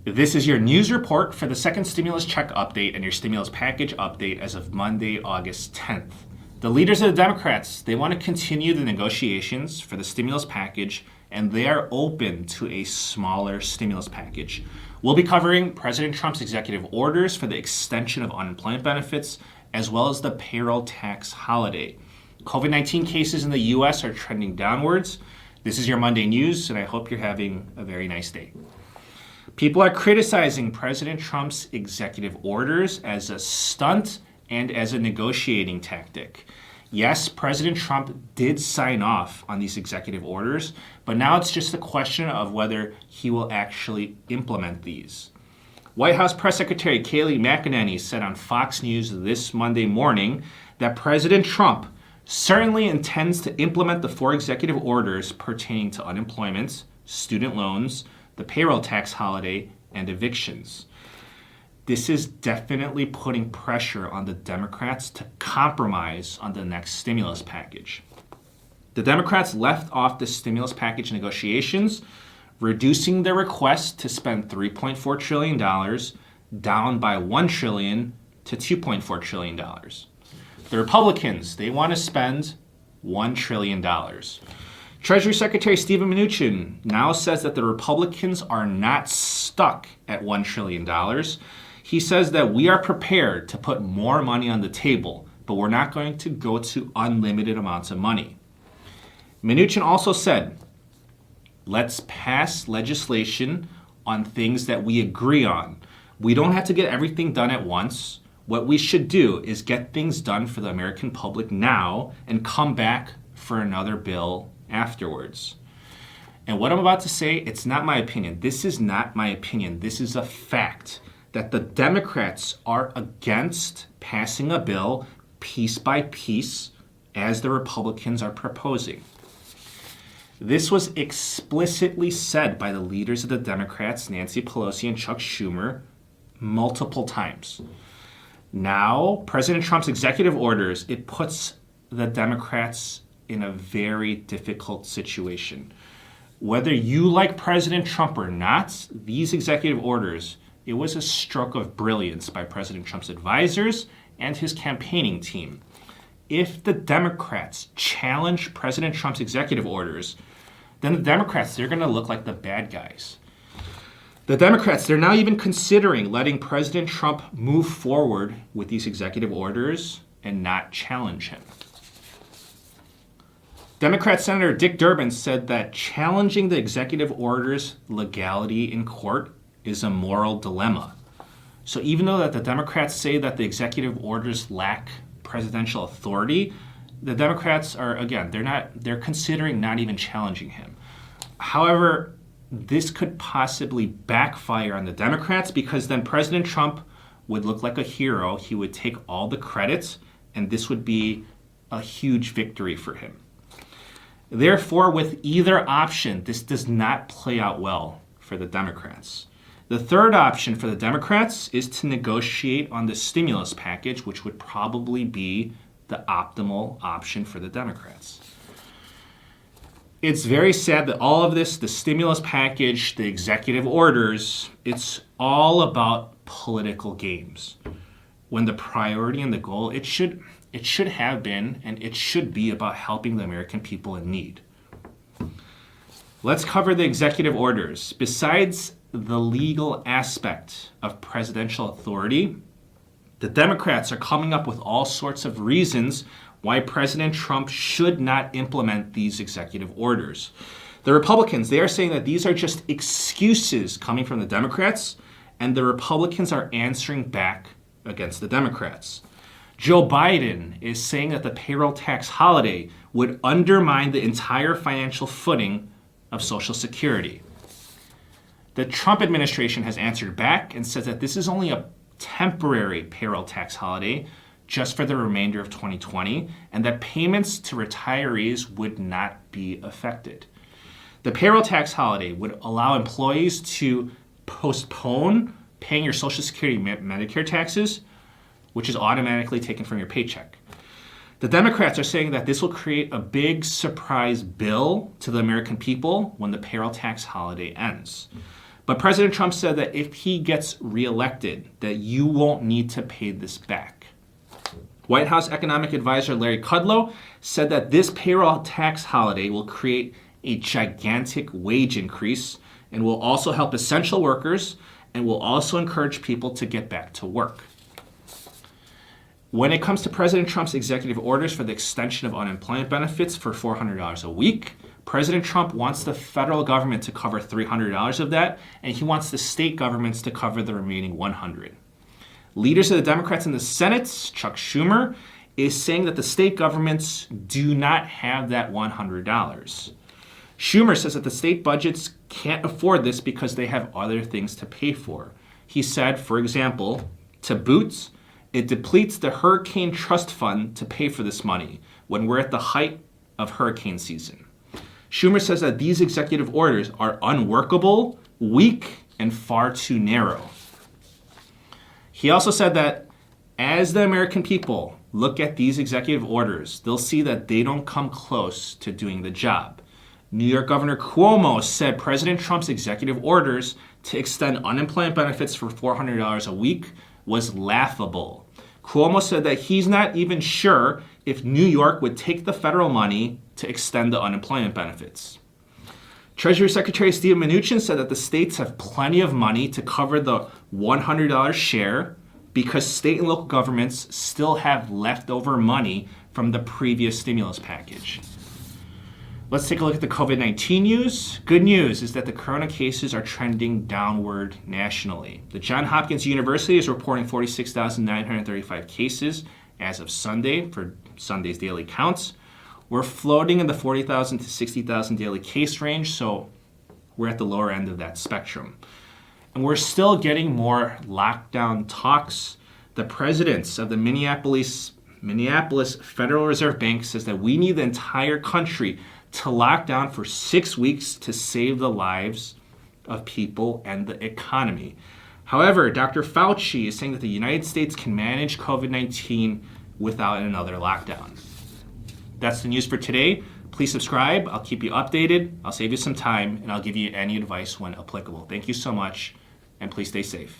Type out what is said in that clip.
This is your news report for the second stimulus check update and your stimulus package update as of Monday, August 10th. The leaders of the Democrats, they want to continue the negotiations for the stimulus package, and they are open to a smaller stimulus package. We'll be covering President Trump's executive orders for the extension of unemployment benefits, as well as the payroll tax holiday. COVID-19 cases in the U.S. are trending downwards. This is your Monday news, and I hope you're having a very nice day. People are criticizing President Trump's executive orders as a stunt and as a negotiating tactic. Yes, President Trump did sign off on these executive orders, but now it's just a question of whether he will actually implement these. White House Press Secretary Kayleigh McEnany said on Fox News this Monday morning that President Trump certainly intends to implement the 4 executive orders pertaining to unemployment, student loans, the payroll tax holiday, and evictions. This is definitely putting pressure on the Democrats to compromise on the next stimulus package. The Democrats left off the stimulus package negotiations, reducing their request to spend $3.4 trillion down by $1 trillion to $2.4 trillion. The Republicans, they want to spend $1 trillion. Treasury Secretary Steven Mnuchin now says that the Republicans are not stuck at $1 trillion. He says that we are prepared to put more money on the table, but we're not going to go to unlimited amounts of money. Mnuchin also said, let's pass legislation on things that we agree on. We don't have to get everything done at once. What we should do is get things done for the American public now and come back for another bill afterwards. And what I'm about to say, it's not my opinion. This is not my opinion. This is a fact that the Democrats are against passing a bill piece by piece as the Republicans are proposing. This was explicitly said by the leaders of the Democrats, Nancy Pelosi and Chuck Schumer, multiple times. Now, President Trump's executive orders, it puts the Democrats in a very difficult situation. Whether you like President Trump or not, these executive orders, it was a stroke of brilliance by President Trump's advisors and his campaigning team. If the Democrats challenge President Trump's executive orders, then the Democrats, they're going to look like the bad guys. The Democrats, they're now even considering letting President Trump move forward with these executive orders and not challenge him. Democrat Senator Dick Durbin said that challenging the executive order's legality in court is a moral dilemma. So even though that the Democrats say that the executive orders lack presidential authority, the Democrats are, again, they're considering not even challenging him. However, this could possibly backfire on the Democrats because then President Trump would look like a hero. He would take all the credit, and this would be a huge victory for him. Therefore, with either option, this does not play out well for the Democrats. The third option for the Democrats is to negotiate on the stimulus package, which would probably be the optimal option for the Democrats. It's very sad that all of this, the stimulus package, the executive orders, it's all about political games. When the priority and the goal, it should have been and it should be about helping the American people in need. Let's cover the executive orders. Besides the legal aspect of presidential authority, the Democrats are coming up with all sorts of reasons why President Trump should not implement these executive orders. The Republicans, they are saying that these are just excuses coming from the Democrats, and the Republicans are answering back against the Democrats. Joe Biden is saying that the payroll tax holiday would undermine the entire financial footing of Social Security. The Trump administration has answered back and says that this is only a temporary payroll tax holiday just for the remainder of 2020, and that payments to retirees would not be affected. The payroll tax holiday would allow employees to postpone paying your Social Security Medicare taxes, which is automatically taken from your paycheck. The Democrats are saying that this will create a big surprise bill to the American people when the payroll tax holiday ends. But President Trump said that if he gets reelected, that you won't need to pay this back. White House economic advisor Larry Kudlow said that this payroll tax holiday will create a gigantic wage increase and will also help essential workers and will also encourage people to get back to work. When it comes to President Trump's executive orders for the extension of unemployment benefits for $400 a week, President Trump wants the federal government to cover $300 of that, and he wants the state governments to cover the remaining $100. Leaders of the Democrats in the Senate, Chuck Schumer, is saying that the state governments do not have that $100. Schumer says that the state budgets can't afford this because they have other things to pay for. He said, for example, to boot, it depletes the Hurricane Trust Fund to pay for this money when we're at the height of hurricane season. Schumer says that these executive orders are unworkable, weak, and far too narrow. He also said that as the American people look at these executive orders, they'll see that they don't come close to doing the job. New York Governor Cuomo said President Trump's executive orders to extend unemployment benefits for $400 a week was laughable. Cuomo said that he's not even sure if New York would take the federal money to extend the unemployment benefits. Treasury Secretary Steve Mnuchin said that the states have plenty of money to cover the $100 share because state and local governments still have leftover money from the previous stimulus package. Let's take a look at the COVID-19 news. Good news is that the corona cases are trending downward nationally. The Johns Hopkins University is reporting 46,935 cases as of Sunday for Sunday's daily counts. We're floating in the 40,000 to 60,000 daily case range, so we're at the lower end of that spectrum. And we're still getting more lockdown talks. The president of the Minneapolis Federal Reserve Bank says that we need the entire country to lock down for 6 weeks to save the lives of people and the economy. However, Dr. Fauci is saying that the United States can manage COVID-19 without another lockdown. That's the news for today. Please subscribe. I'll keep you updated. I'll save you some time, and I'll give you any advice when applicable. Thank you so much, and please stay safe.